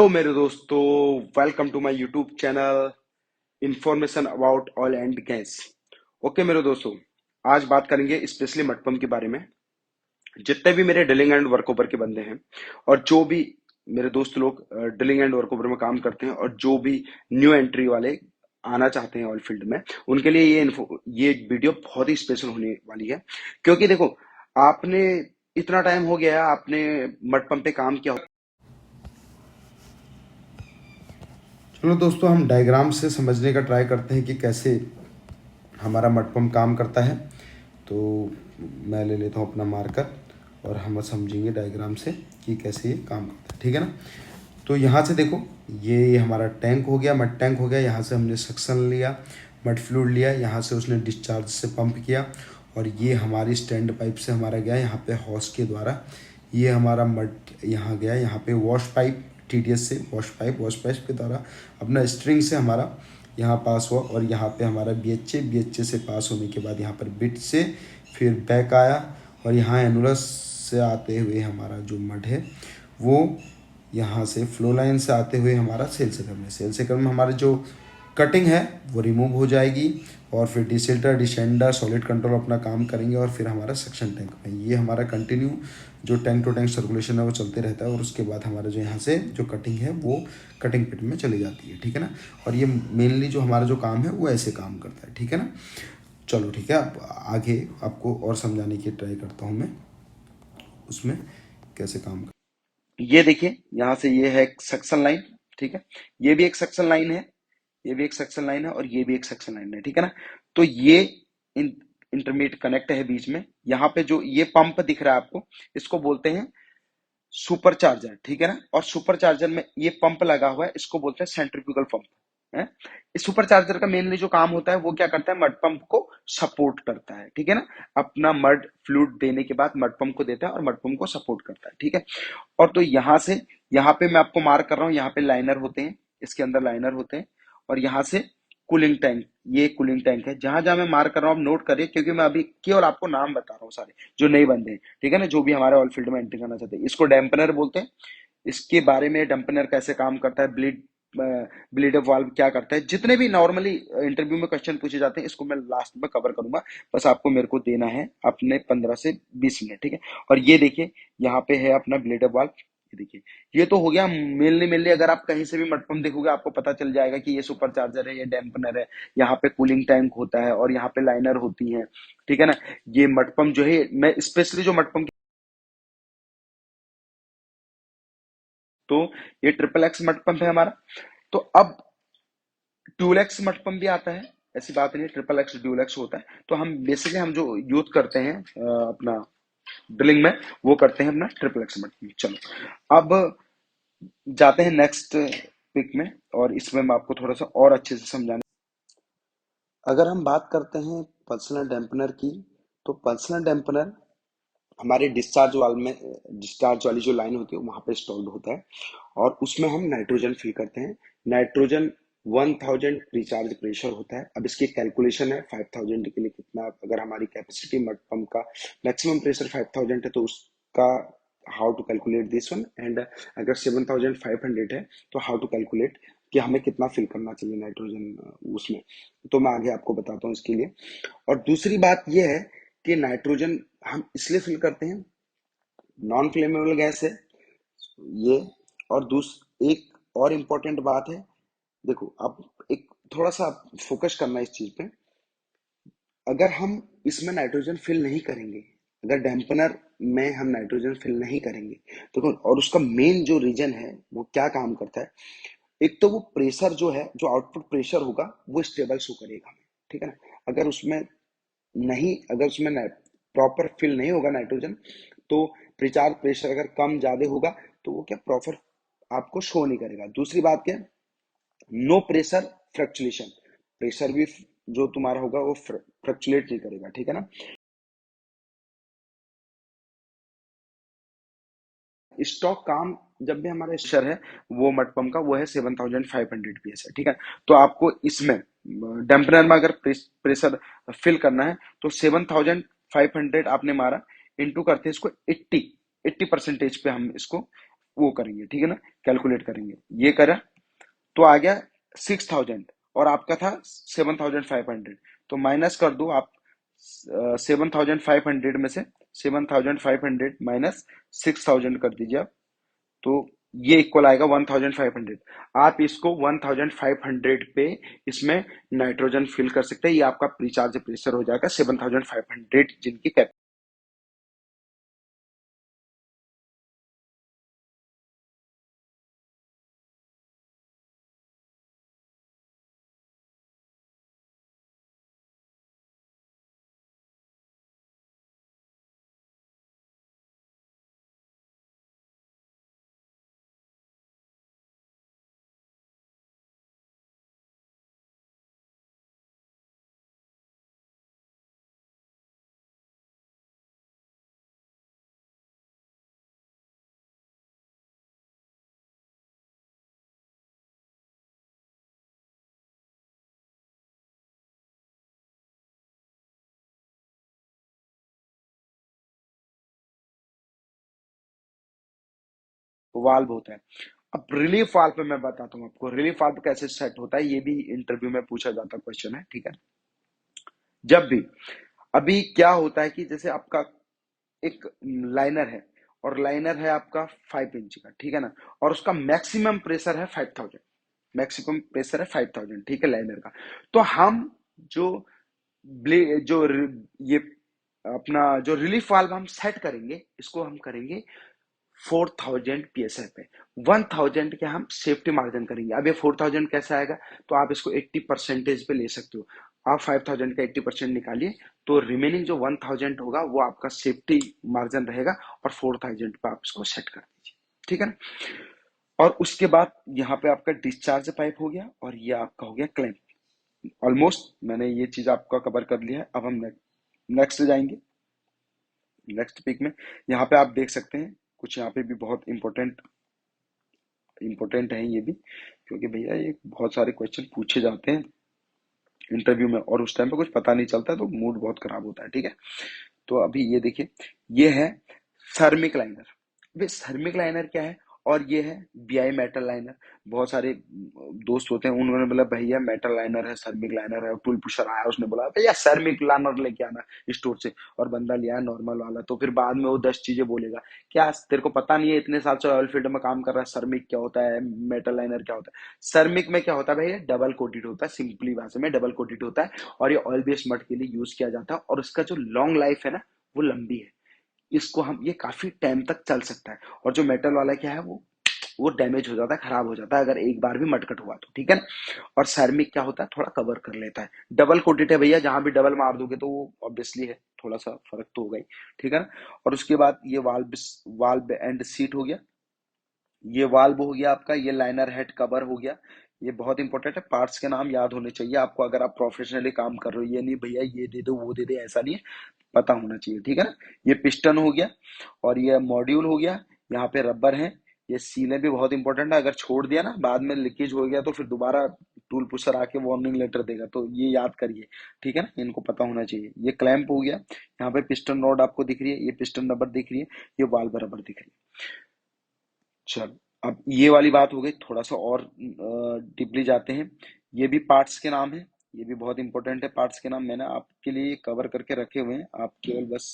तो मेरे दोस्तों, welcome to my YouTube channel information about oil and gas. Okay मेरे दोस्तों, आज बात करेंगे स्पेशली मड पंप के बारे में। जितने भी मेरे ड्रिलिंग एंड वर्कओवर के बंदे हैं और जो भी मेरे दोस्त लोग ड्रिलिंग एंड वर्कओवर में काम करते हैं और जो भी न्यू एंट्री वाले आना चाहते हैं ऑयल फील्ड में, उनके लिए ये वीडियो बहुत ही स्पेशल होने वाली है। क्योंकि देखो, आपने इतना टाइम हो गया है, आपने मड पंप पे काम किया। चलो दोस्तों, हम डायग्राम से समझने का ट्राई करते हैं कि कैसे हमारा मड पंप काम करता है। तो मैं ले लेता हूँ अपना मार्कर और हम समझेंगे डायग्राम से कि कैसे ये काम करता है। ठीक है ना। तो यहाँ से देखो, ये हमारा टैंक हो गया, मड टैंक हो गया। यहाँ से हमने सक्शन लिया, मड फ्लूइड लिया, यहाँ से उसने डिस्चार्ज से पंप किया और ये हमारी स्टैंड पाइप से हमारा गया यहाँ पे हॉस के द्वारा। ये हमारा मड यहाँ गया, यहाँ पे वॉश पाइप TDS से वॉश पाइप के द्वारा अपना स्ट्रिंग से हमारा यहाँ पास हुआ और यहाँ पे हमारा BHA से पास होने के बाद यहाँ पर बिट से फिर बैक आया और यहाँ एनुलस से आते हुए हमारा जो मड है वो यहाँ से फ्लो लाइन से आते हुए हमारा सेल सेकर में हमारा जो कटिंग है वो रिमूव हो जाएगी और फिर डिसिल्टर डिसेंडर सॉलिड कंट्रोल अपना काम करेंगे और फिर हमारा सक्शन टैंक में ये हमारा कंटिन्यू जो टैंक टू टैंक सर्कुलेशन है वो चलते रहता है और उसके बाद हमारा जो यहाँ से जो कटिंग है वो कटिंग पिट में चली जाती है। ठीक है ना। और ये मेनली जो हमारा जो काम है वो ऐसे काम करता है। ठीक है ना। चलो ठीक है, अब आगे आपको और समझाने की ट्राई करता हूँ मैं उसमें कैसे काम कर। ये देखिए, यहाँ से ये है सक्शन लाइन। ठीक है, ये भी एक सक्शन लाइन है, ये भी एक सक्शन लाइन है और ये भी एक सक्शन लाइन है। ठीक है ना। तो ये इंटरमीडिएट कनेक्ट है बीच में। यहाँ पे जो ये पंप दिख रहा है आपको, इसको बोलते हैं सुपर चार्जर। ठीक है ना। और सुपर चार्जर में ये पंप लगा हुआ है, इसको बोलते हैं सेंट्रीफ्यूगल पंप है। इस सुपर चार्जर का मेनली जो काम होता है वो क्या करता है, मड पंप को सपोर्ट करता है। ठीक है ना। अपना मड फ्लूइड देने के बाद मड पंप को देता है और मड पंप को सपोर्ट करता है। ठीक है। और तो यहाँ से, यहाँ पे मैं आपको मार्क कर रहा हूँ, यहाँ पे लाइनर होते हैं, इसके अंदर लाइनर होते हैं और यहाँ से कूलिंग टैंक, ये कूलिंग टैंक है। जहां जहां मैं मार्क कर रहा हूँ आप नोट करिए, क्योंकि मैं अभी केवल आपको नाम बता रहा हूँ सारे जो नए बंदे हैं। ठीक है ना, जो भी हमारे ऑयल फील्ड में एंट्री करना चाहते हैं। इसको डैम्पनर बोलते हैं। इसके बारे में डैम्पनर कैसे काम करता है, ब्लीड अप वाल्व क्या करता है, जितने भी नॉर्मली इंटरव्यू में क्वेश्चन पूछे जाते हैं, इसको मैं लास्ट में कवर करूंगा। बस आपको मेरे को देना है अपने 15 से 20 मिनट। ठीक है। और ये देखिए, यहाँ पे है अपना ब्लीड अप वाल्व। ये देखिए, ये तो हो गया मेनली मेनली। अगर आप कहीं से भी मड पंप देखोगे आपको पता चल जाएगा कि ये सुपर चार्जर है, ये डैम्पनर है, यहाँ पे कूलिंग टैंक होता है और यहाँ पे लाइनर होती है। ठीक है ना। ये मड पंप जो है, मैं स्पेशली जो मड पंप, तो ये ट्रिपल एक्स मड पंप है हमारा। तो अब ट्यूल एक्स मड पंप भी आता है, ऐसी बात नहीं, ट्रिपल एक्स ड्यूल एक्स होता है। तो हम बेसिकली हम जो यूज करते हैं अपना ड्रिलिंग में, वो करते हैं अपना ट्रिपल एक्स मड पंप। चलो अब जाते हैं नेक्स्ट पिक में और इसमें मैं आपको थोड़ा सा और अच्छे से समझाने। अगर हम बात करते हैं पल्सनर डैम्पनर की, तो पल्सनर डैम्पनर हमारे डिस्चार्ज वाली जो लाइन होती है वहां पे इंस्टॉल्ड होता है और उसमें हम नाइट्रोजन फिल करते हैं। नाइट्रोजन 1000 रिचार्ज प्रेशर होता है। अब इसकी कैलकुलेशन है 5000 के लिए कितना, अगर हमारी कैपेसिटी मड पंप का मैक्सिमम प्रेशर 5000 है तो उसका how to calculate this one, and अगर 7500 है तो हाउ टू कैलकुलेट कि हमें कितना फिल करना चाहिए नाइट्रोजन उसमें। तो मैं आगे आपको बताता हूँ इसके लिए। और दूसरी बात यह है कि नाइट्रोजन हम इसलिए फिल करते हैं, नॉन फ्लेमेबल गैस है ये। और एक और इम्पोर्टेंट बात है, देखो आप एक थोड़ा सा फोकस करना इस चीज पे। अगर हम इसमें नाइट्रोजन फिल नहीं करेंगे, अगर डैम्पनर में हम नाइट्रोजन फिल नहीं करेंगे, देखो, और उसका मेन जो रीजन है वो क्या काम करता है, एक तो वो प्रेशर जो है, जो आउटपुट प्रेशर होगा वो स्टेबल शो करेगा हमें। ठीक है ना। अगर उसमें नहीं, अगर उसमें प्रॉपर फिल नहीं होगा नाइट्रोजन, तो रिचार्ज प्रेशर अगर कम ज्यादा होगा तो वो क्या प्रॉपर आपको शो नहीं करेगा। दूसरी बात क्या, नो प्रेशर फ्लक्चुएशन, प्रेशर भी जो तुम्हारा होगा वो फ्लक्चुएट नहीं करेगा। ठीक है ना। स्टॉक काम जब भी हमारा प्रेशर है वो मड पंप का वो है 7500 PSI। ठीक है। तो आपको इसमें डैम्पनर में अगर प्रेशर फिल करना है तो 7500 आपने मारा, इंटू करते हैं इसको 80 80% पे हम इसको वो करेंगे, ठीक है ना, कैलकुलेट करेंगे। ये करा तो आ गया 6,000 और आपका था 7,500, तो माइनस कर दो आप 7,500 में से 7,500 माइनस 6,000 कर दीजिए आप, तो ये इक्वल आएगा 1,500। आप इसको 1,500 पे इसमें नाइट्रोजन फिल कर सकते हैं, ये आपका प्रीचार्ज प्रेशर हो जाएगा 7,500 जिनकी कैपेसिटी। वाल्व होता है। अब रिलीफ वाल्व पे मैं बताता हूँ आपको, रिलीफ वाल्व कैसे सेट होता है, ये भी इंटरव्यू में पूछा जाता क्वेश्चन है, ठीक है। जब भी अभी क्या होता है कि जैसे आपका एक लाइनर है और लाइनर है आपका 5 इंच का, ठीक है ना, और उसका मैक्सिमम प्रेशर है 5,000, मैक्सिमम प्रेशर है 5,000, ठीक है, लाइनर का। तो हम जो जो ये अपना जो रिलीफ वाल्व हम सेट करेंगे, इसको हम करेंगे 4,000 पीएसआई पे। 1,000 के हम सेफ्टी मार्जिन करेंगे। अब ये 4,000 कैसे आएगा, तो आप इसको 80% पे ले सकते हो। आप 5,000 का 80% निकालिए, तो रिमेनिंग जो 1,000 होगा वो आपका सेफ्टी मार्जिन रहेगा, और 4,000 पे आप इसको सेट कर दीजिए, ठीक है ना। और उसके बाद यहाँ पे आपका डिस्चार्ज पाइप हो गया, और ये आपका हो गया क्लैंप। ऑलमोस्ट मैंने ये चीज आपका कवर कर लिया है। अब हम नेक्स्ट जाएंगे, नेक्स्ट पिक में यहाँ पे आप देख सकते हैं कुछ, यहाँ पे भी बहुत इंपॉर्टेंट इंपॉर्टेंट है ये भी, क्योंकि भैया ये बहुत सारे क्वेश्चन पूछे जाते हैं इंटरव्यू में, और उस टाइम पे कुछ पता नहीं चलता, तो मूड बहुत खराब होता है, ठीक है। तो अभी ये देखिए, ये है थर्मिक लाइनर। वे थर्मिक लाइनर क्या है, और ये है बीआई मेटल लाइनर। बहुत सारे दोस्त होते हैं, उन्होंने बोला भैया मेटल लाइनर है, थर्मिक लाइनर है, टूल पुशर आया, उसने बोला भैया थर्मिक लाइनर लेके आना स्टोर से, और बंदा लिया नॉर्मल वाला, तो फिर बाद में वो 10 चीजें बोलेगा। क्या तेरे को पता नहीं है, इतने साल से ऑयल फील्ड में काम कर रहा है, थर्मिक क्या होता है, मेटल लाइनर क्या होता है। थर्मिक में क्या होता है भैया, डबल कोटेड होता है, सिंपली भाषा में डबल कोटेड होता है, और ये ऑयल बेस्ड मड के लिए यूज किया जाता है, और उसका जो लॉन्ग लाइफ है ना, वो लंबी है। इसको हम ये काफी टाइम तक चल सकता है। और जो मेटल वाला क्या है, वो डैमेज हो जाता है, खराब हो जाता है अगर एक बार भी मटकट हुआ तो, ठीक है ना। और सैरमिक क्या होता है, थोड़ा कवर कर लेता है। डबल कोटेड है भैया, जहां भी डबल मार दोगे तो वो ऑब्वियसली है, थोड़ा सा फर्क तो होगा ही, ठीक है ना। और उसके बाद ये वाल्व वाल्व एंड सीट हो गया, ये वाल्व हो गया आपका, ये लाइनर हेड कवर हो गया। ये बहुत इंपॉर्टेंट है, पार्ट्स के नाम याद होने चाहिए आपको अगर आप प्रोफेशनली काम कर रहे हो। ये नहीं भैया ये दे दो वो दे दे, ऐसा नहीं है, पता होना चाहिए, ठीक है ना। ये पिस्टन हो गया, और ये मॉड्यूल हो गया, यहाँ पे रबर है। ये सीलें भी बहुत इंपॉर्टेंट है, अगर छोड़ दिया ना बाद में लीकेज हो गया तो फिर दोबारा टूल पुशर आके वार्निंग लेटर देगा, तो ये याद करिए, ठीक है ना, इनको पता होना चाहिए। ये क्लैंप हो गया, यहाँ पे पिस्टन रॉड आपको दिख रही है, ये पिस्टन रबर दिख रही है, ये वाल्व रबर दिख रही है। चल, अब ये वाली बात हो गई, थोड़ा सा और डीपली जाते हैं। ये भी पार्ट्स के नाम है, ये भी बहुत इंपॉर्टेंट है, पार्ट्स के नाम मैंने आपके लिए कवर करके रखे हुए हैं, आप केवल बस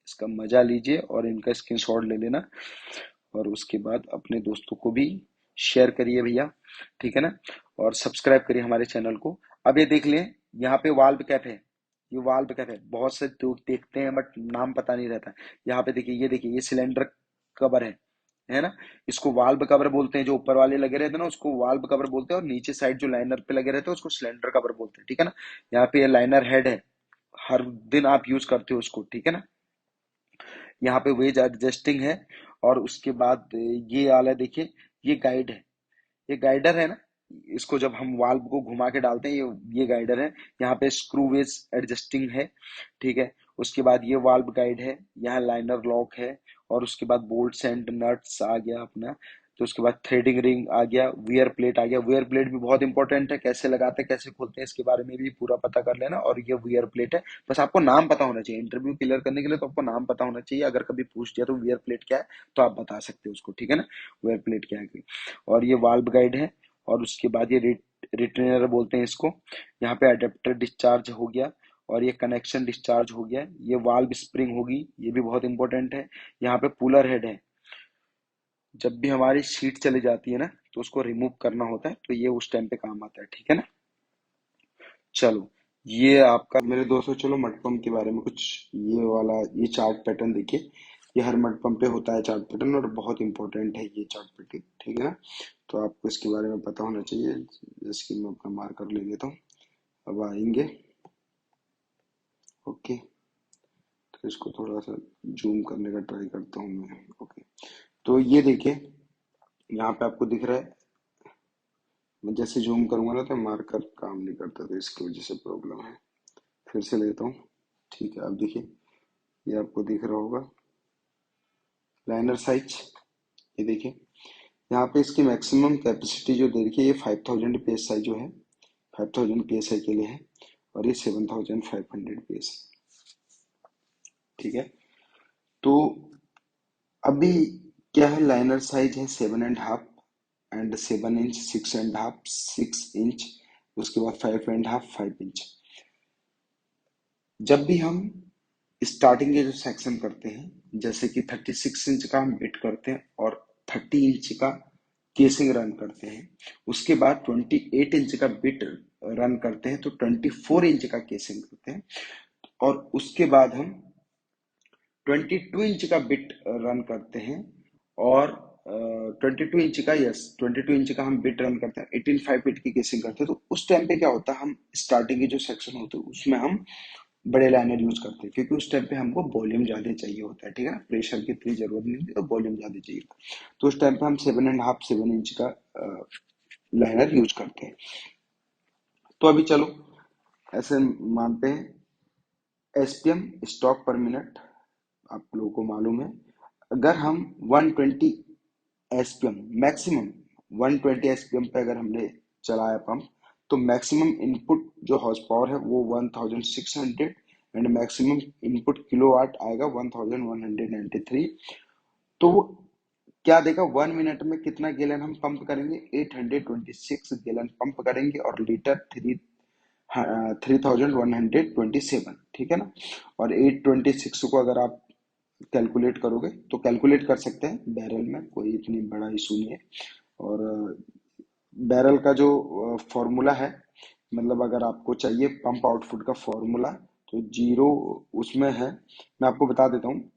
इसका मजा लीजिए और इनका स्क्रीनशॉट ले लेना, और उसके बाद अपने दोस्तों को भी शेयर करिए भैया, ठीक है ना, और सब्सक्राइब करिए हमारे चैनल को। अब ये देख लें, यहाँ पे वाल्व कैप है, ये वाल्व कैप है, बहुत से लोग देखते हैं बट नाम पता नहीं रहता। यहाँ पे देखिए, ये देखिए, ये सिलेंडर कवर है ना, इसको वाल्व कवर बोलते हैं। जो ऊपर वाले लगे रहते हैं ना, उसको वाल्व कवर बोलते हैं, और नीचे साइड जो लाइनर पे लगे रहते हैं उसको सिलेंडर कवर बोलते हैं, ठीक है ना। यहाँ पे ये लाइनर हेड है, हर दिन आप यूज करते हो उसको, ठीक है ना। यहाँ पे वेज एडजस्टिंग है, और उसके बाद ये वाला देखिए, ये गाइड है, ये गाइडर है ना, इसको जब हम वाल्व को घुमा के डालते हैं, ये गाइडर है। यहाँ पे स्क्रू वेज एडजस्टिंग है, ठीक है। उसके बाद ये वाल्व गाइड है, यहाँ लाइनर लॉक है, और उसके बाद बोल्ट्स एंड नट्स आ गया अपना। तो उसके बाद थ्रेडिंग रिंग आ गया, वियर प्लेट आ गया। वियर प्लेट भी बहुत इंपॉर्टेंट है, कैसे लगाते हैं कैसे खोलते हैं इसके बारे में भी पूरा पता कर लेना। और ये वियर प्लेट है, बस आपको नाम पता होना चाहिए। इंटरव्यू क्लियर करने के लिए तो आपको नाम पता होना चाहिए। अगर कभी पूछ दिया तो वियर प्लेट क्या है तो आप बता सकते हो उसको, ठीक है ना, वियर प्लेट क्या है। और ये वाल्व गाइड है। और उसके बाद ये रिटेनर बोलते हैं इसको। यहाँ पे अडेप्टर डिस्चार्ज हो गया और ये कनेक्शन डिस्चार्ज हो गया। ये वाल्व स्प्रिंग होगी, ये भी बहुत इंपॉर्टेंट है। यहाँ पे पुलर हेड है, जब भी हमारी शीट चली जाती है ना तो उसको रिमूव करना होता है, तो ये उस टाइम पे काम आता है, ठीक है ना। चलो, ये आपका मेरे दोस्तों, चलो मड पंप के बारे में कुछ ये वाला ये चार्ट पैटर्न देखिए। ये हर मड पंप पे होता है चार्ट पैटर्न, और बहुत इंपॉर्टेंट है ये चार्ट पैटर्न, ठीक है ना। तो आपको इसके बारे में पता होना चाहिए। जैसे कि मैं अपना मार्कर ले लेता हूँ, अब आएंगे। ओके, तो इसको थोड़ा सा जूम करने का ट्राई करता हूँ मैं। ओके, तो ये देखिए, यहाँ पे आपको दिख रहा है। मैं जैसे जूम करूंगा ना तो मार्कर काम नहीं करता, तो इसकी वजह से प्रॉब्लम है। फिर से लेता हूँ, ठीक है। अब देखिए, ये आपको दिख रहा होगा लाइनर साइज। ये देखिए, यहाँ पे इसकी मैक्सिमम कैपेसिटी जो दे रखी है, ये 5000 psi जो है, 5000 psi के लिए है। और ये 7500 psi, ठीक है। तो अभी क्या है, लाइनर साइज है 7.5 एंड 7 इंच, 6.5, 6 इंच, उसके बाद 5.5, 5 इंच। जब भी हम स्टार्टिंग के जो सेक्शन करते हैं, जैसे कि 36 इंच का हम बिट करते हैं और 30 इंच का केसिंग रन करते हैं, उसके बाद 28 इंच का बिट रन करते हैं, तो 24 इंच का केसिंग करते हैं, और उसके बाद हम 22 इंच का बिट रन करते हैं। और 22 इंच का, यस, 22 इंच का हम बिट रन करते हैं, 18 5 बिट की केसिंग करते हैं। तो उस टाइम पे क्या होता है, हम स्टार्टिंग के जो सेक्शन होते हैं उसमें हम बड़े लाइनर यूज करते हैं, क्योंकि उस टाइम पे हमको वॉल्यूम ज्यादा चाहिए होता है, ठीक है ना। प्रेशर की इतनी जरूरत नहीं होती, तो वॉल्यूम ज्यादा चाहिए। तो उस टाइम पे हम 7.5, 7 इंच का लाइनर यूज करते हैं। तो अभी चलो ऐसे मानते हैं, एसपीएम, स्टॉक पर मिनट, आप लोगों को मालूम है। अगर हम 120 एसपीएम मैक्सिमम, 120 एसपीएम पे अगर हमने चलाया पंप, तो मैक्सिमम इनपुट जो हॉर्स पावर है वो 1600, एंड मैक्सिमम इनपुट किलोवाट आएगा 1193। तो वो क्या देगा, 1 मिनट में कितना गैलन हम पंप करेंगे, 826 गैलन पंप करेंगे, और लीटर 3127, ठीक है ना। और 826 को अगर आप कैलकुलेट करोगे तो कैलकुलेट कर सकते हैं बैरल में, कोई इतनी बड़ा इशू नहीं है। और बैरल का जो फॉर्मूला है, मतलब अगर आपको चाहिए पंप आउटपुट का फॉर्मूला, तो जीरो उसमें है। मैं आपको बता देता हूँ,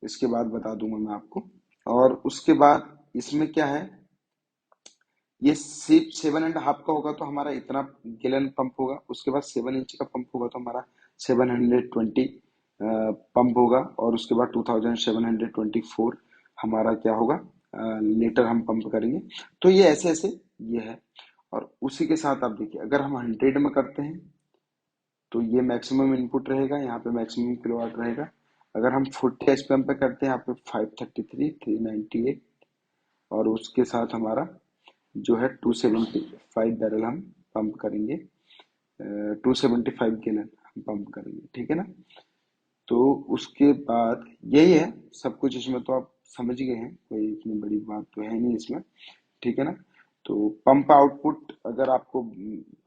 इसके बाद बता दूंगा मैं आपको। और उसके बाद इसमें क्या है, ये सिर्फ 7.5 का होगा तो हमारा इतना गैलन पंप होगा। उसके बाद 7 इंच का पंप होगा तो हमारा 720 पंप होगा। और उसके बाद 2724 हमारा क्या होगा, लीटर हम पंप करेंगे। तो ये ऐसे ऐसे ये है। और उसी के साथ आप देखिए, अगर हम 100 में करते हैं तो ये मैक्सिमम इनपुट रहेगा, यहाँ पे मैक्सिमम किलोवाट रहेगा। अगर हम 40 एचपीएम पे करते हैं, यहाँ पे 533, 398, और उसके साथ हमारा जो है 275 बैरल हम पंप करेंगे, 275 गैलन हम पंप करेंगे, ठीक है ना। तो उसके बाद यही है सब कुछ इसमें, तो आप समझ गए हैं, कोई इतनी बड़ी बात तो है नहीं इसमें, ठीक है ना। तो पंप आउटपुट, अगर आपको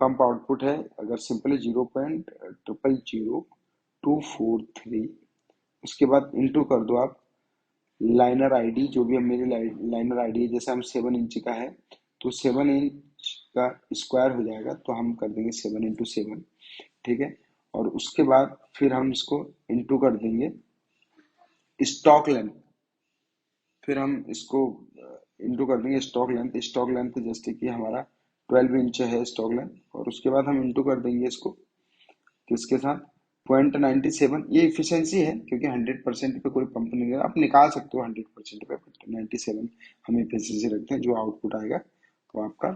पंप आउटपुट है, अगर सिंपली 0.000243, उसके बाद इंटू कर दो आप लाइनर आईडी, जो भी मेरी लाइनर आईडी है। जैसे हम 7 इंच का है तो 7 इंच का स्क्वायर हो जाएगा, तो हम कर देंगे 7 × 7, ठीक है। और उसके बाद फिर हम इसको इंटू कर देंगे स्टॉक लेंथ। फिर हम इसको इंटू कर देंगे स्टॉक लेंथ। स्टॉक लेंथ जैसे कि हमारा 12 इंच है स्टॉक लेंथ, और उसके बाद हम इंटू कर देंगे इसको किसके साथ, 0.97। ये इफिशियंसी है, क्योंकि 100% पे कोई पंप नहीं है, आप निकाल सकते हो 100% पे, बट 97 हम इफिशियंसी रखते हैं। जो आउटपुट आएगा वो आपका